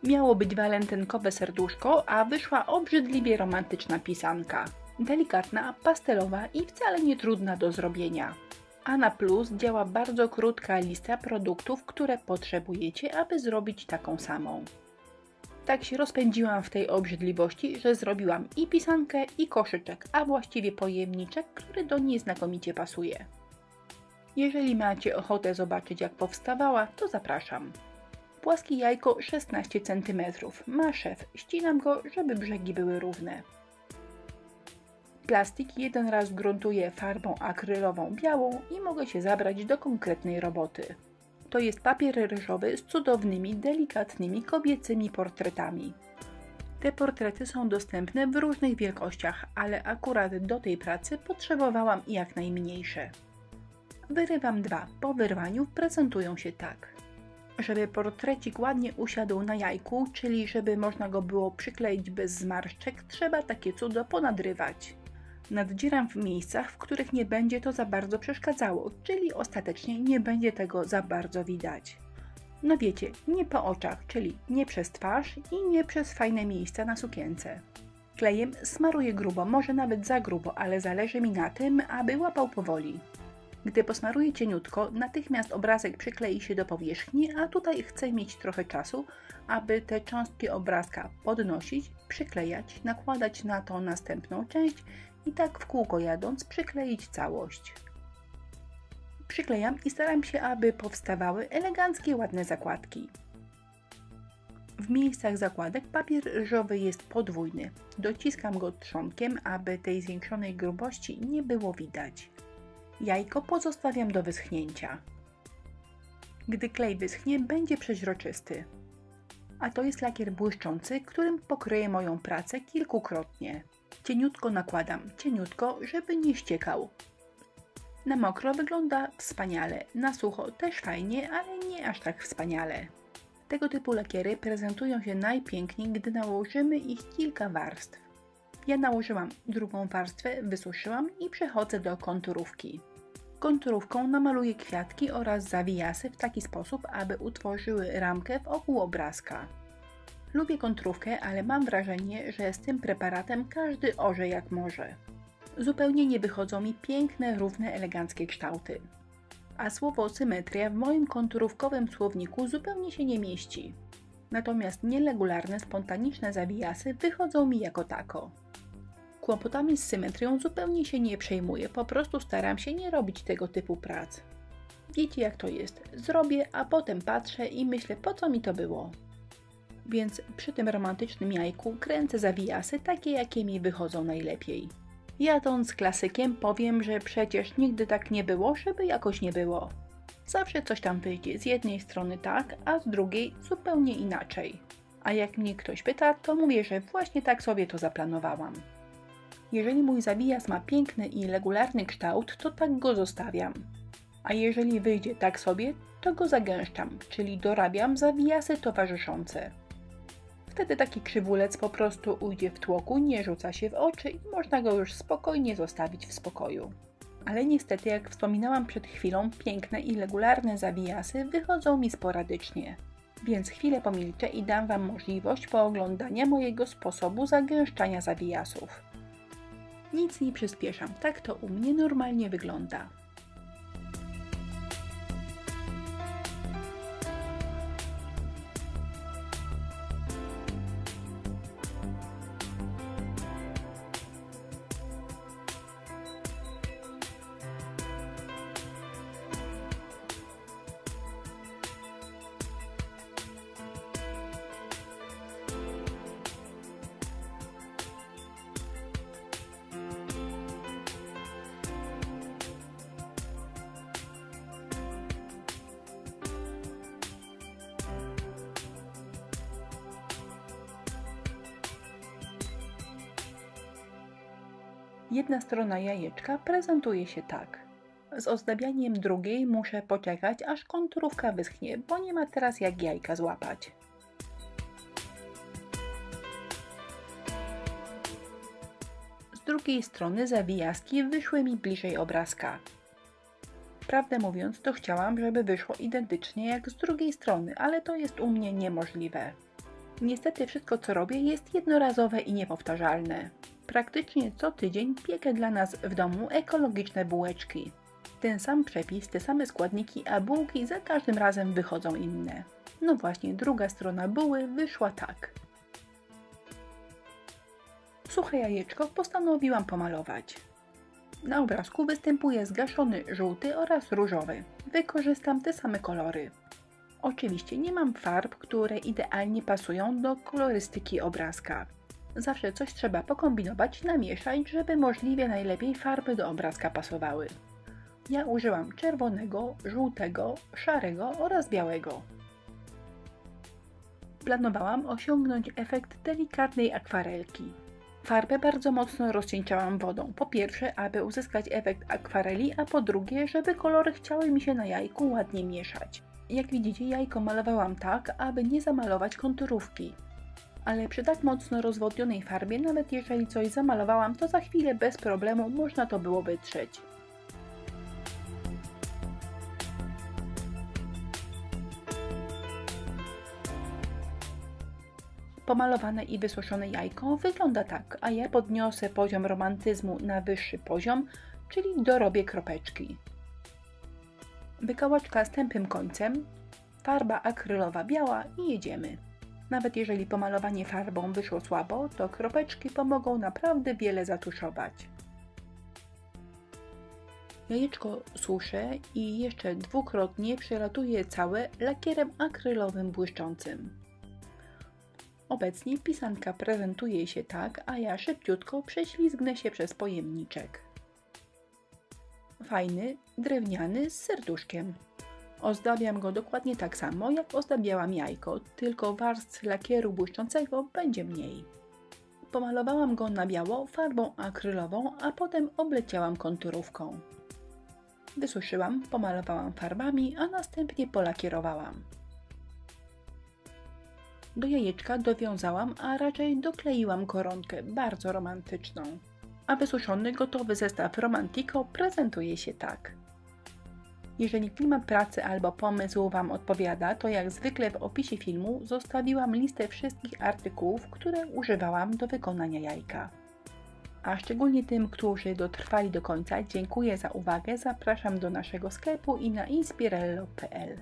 Miało być walentynkowe serduszko, a wyszła obrzydliwie romantyczna pisanka. Delikatna, pastelowa i wcale nie trudna do zrobienia. A na plus działa bardzo krótka lista produktów, które potrzebujecie, aby zrobić taką samą. Tak się rozpędziłam w tej obrzydliwości, że zrobiłam i pisankę, i koszyczek, a właściwie pojemniczek, który do niej znakomicie pasuje. Jeżeli macie ochotę zobaczyć, jak powstawała, to zapraszam. Płaskie jajko 16 cm. Ma szef. Ścinam go, żeby brzegi były równe. Plastik jeden raz gruntuję farbą akrylową białą i mogę się zabrać do konkretnej roboty. To jest papier ryżowy z cudownymi, delikatnymi kobiecymi portretami. Te portrety są dostępne w różnych wielkościach, ale akurat do tej pracy potrzebowałam jak najmniejsze. Wyrywam dwa. Po wyrwaniu prezentują się tak. Żeby portrecik ładnie usiadł na jajku, czyli żeby można go było przykleić bez zmarszczek, trzeba takie cudo ponadrywać. Naddzieram w miejscach, w których nie będzie to za bardzo przeszkadzało, czyli ostatecznie nie będzie tego za bardzo widać. No wiecie, nie po oczach, czyli nie przez twarz i nie przez fajne miejsca na sukience. Klejem smaruję grubo, może nawet za grubo, ale zależy mi na tym, aby łapał powoli. Gdy posmaruję cieniutko, natychmiast obrazek przyklei się do powierzchni, a tutaj chcę mieć trochę czasu, aby te cząstki obrazka podnosić, przyklejać, nakładać na to następną część i tak w kółko jadąc przykleić całość. Przyklejam i staram się, aby powstawały eleganckie, ładne zakładki. W miejscach zakładek papier ryżowy jest podwójny. Dociskam go trzonkiem, aby tej zwiększonej grubości nie było widać. Jajko pozostawiam do wyschnięcia. Gdy klej wyschnie, będzie przeźroczysty. A to jest lakier błyszczący, którym pokryję moją pracę kilkukrotnie. Cieniutko nakładam, cieniutko, żeby nie ściekał. Na mokro wygląda wspaniale, na sucho też fajnie, ale nie aż tak wspaniale. Tego typu lakiery prezentują się najpiękniej, gdy nałożymy ich kilka warstw. Ja nałożyłam drugą warstwę, wysuszyłam i przechodzę do konturówki. Konturówką namaluję kwiatki oraz zawijasy w taki sposób, aby utworzyły ramkę wokół obrazka. Lubię konturówkę, ale mam wrażenie, że z tym preparatem każdy orze jak może. Zupełnie nie wychodzą mi piękne, równe, eleganckie kształty. A słowo symetria w moim konturówkowym słowniku zupełnie się nie mieści. Natomiast nieregularne, spontaniczne zawijasy wychodzą mi jako tako. Kłopotami z symetrią zupełnie się nie przejmuję, po prostu staram się nie robić tego typu prac. Wiecie jak to jest, zrobię, a potem patrzę i myślę, po co mi to było. Więc przy tym romantycznym jajku kręcę zawijasy takie, jakie mi wychodzą najlepiej. Jadąc klasykiem powiem, że przecież nigdy tak nie było, żeby jakoś nie było. Zawsze coś tam wyjdzie, z jednej strony tak, a z drugiej zupełnie inaczej. A jak mnie ktoś pyta, to mówię, że właśnie tak sobie to zaplanowałam. Jeżeli mój zawijas ma piękny i regularny kształt, to tak go zostawiam. A jeżeli wyjdzie tak sobie, to go zagęszczam, czyli dorabiam zawijasy towarzyszące. Wtedy taki krzywulec po prostu ujdzie w tłoku, nie rzuca się w oczy i można go już spokojnie zostawić w spokoju. Ale niestety, jak wspominałam przed chwilą, piękne i regularne zawijasy wychodzą mi sporadycznie. Więc chwilę pomilczę i dam Wam możliwość pooglądania mojego sposobu zagęszczania zawijasów. Nic nie przyspieszam, tak to u mnie normalnie wygląda. Jedna strona jajeczka prezentuje się tak. Z ozdabianiem drugiej muszę poczekać, aż konturówka wyschnie, bo nie ma teraz jak jajka złapać. Z drugiej strony zawijaski wyszły mi bliżej obrazka. Prawdę mówiąc, to chciałam, żeby wyszło identycznie jak z drugiej strony, ale to jest u mnie niemożliwe. Niestety wszystko co robię jest jednorazowe i niepowtarzalne. Praktycznie co tydzień piekę dla nas w domu ekologiczne bułeczki. Ten sam przepis, te same składniki, a bułki za każdym razem wychodzą inne. No właśnie, druga strona buły wyszła tak. Suche jajeczko postanowiłam pomalować. Na obrazku występuje zgaszony żółty oraz różowy. Wykorzystam te same kolory. Oczywiście nie mam farb, które idealnie pasują do kolorystyki obrazka. Zawsze coś trzeba pokombinować, namieszać, żeby możliwie najlepiej farby do obrazka pasowały. Ja użyłam czerwonego, żółtego, szarego oraz białego. Planowałam osiągnąć efekt delikatnej akwarelki. Farbę bardzo mocno rozcieńczałam wodą. Po pierwsze, aby uzyskać efekt akwareli, a po drugie, żeby kolory chciały mi się na jajku ładnie mieszać. Jak widzicie, jajko malowałam tak, aby nie zamalować konturówki. Ale przy tak mocno rozwodnionej farbie, nawet jeżeli coś zamalowałam, to za chwilę bez problemu można to było wytrzeć. Pomalowane i wysuszone jajko wygląda tak, a ja podniosę poziom romantyzmu na wyższy poziom, czyli dorobię kropeczki. Wykałaczka z tępym końcem, farba akrylowa biała i jedziemy. Nawet jeżeli pomalowanie farbą wyszło słabo, to kropeczki pomogą naprawdę wiele zatuszować. Jajeczko suszę i jeszcze dwukrotnie przelatuję całe lakierem akrylowym błyszczącym. Obecnie pisanka prezentuje się tak, a ja szybciutko prześlizgnę się przez pojemniczek. Fajny, drewniany z serduszkiem. Ozdabiam go dokładnie tak samo, jak ozdabiałam jajko, tylko warstw lakieru błyszczącego będzie mniej. Pomalowałam go na biało farbą akrylową, a potem obleciałam konturówką. Wysuszyłam, pomalowałam farbami, a następnie polakierowałam. Do jajeczka dowiązałam, a raczej dokleiłam koronkę, bardzo romantyczną. A wysuszony, gotowy zestaw Romantico prezentuje się tak. Jeżeli klimat pracy albo pomysł Wam odpowiada, to jak zwykle w opisie filmu zostawiłam listę wszystkich artykułów, które używałam do wykonania jajka. A szczególnie tym, którzy dotrwali do końca, dziękuję za uwagę, zapraszam do naszego sklepu i na inspirello.pl.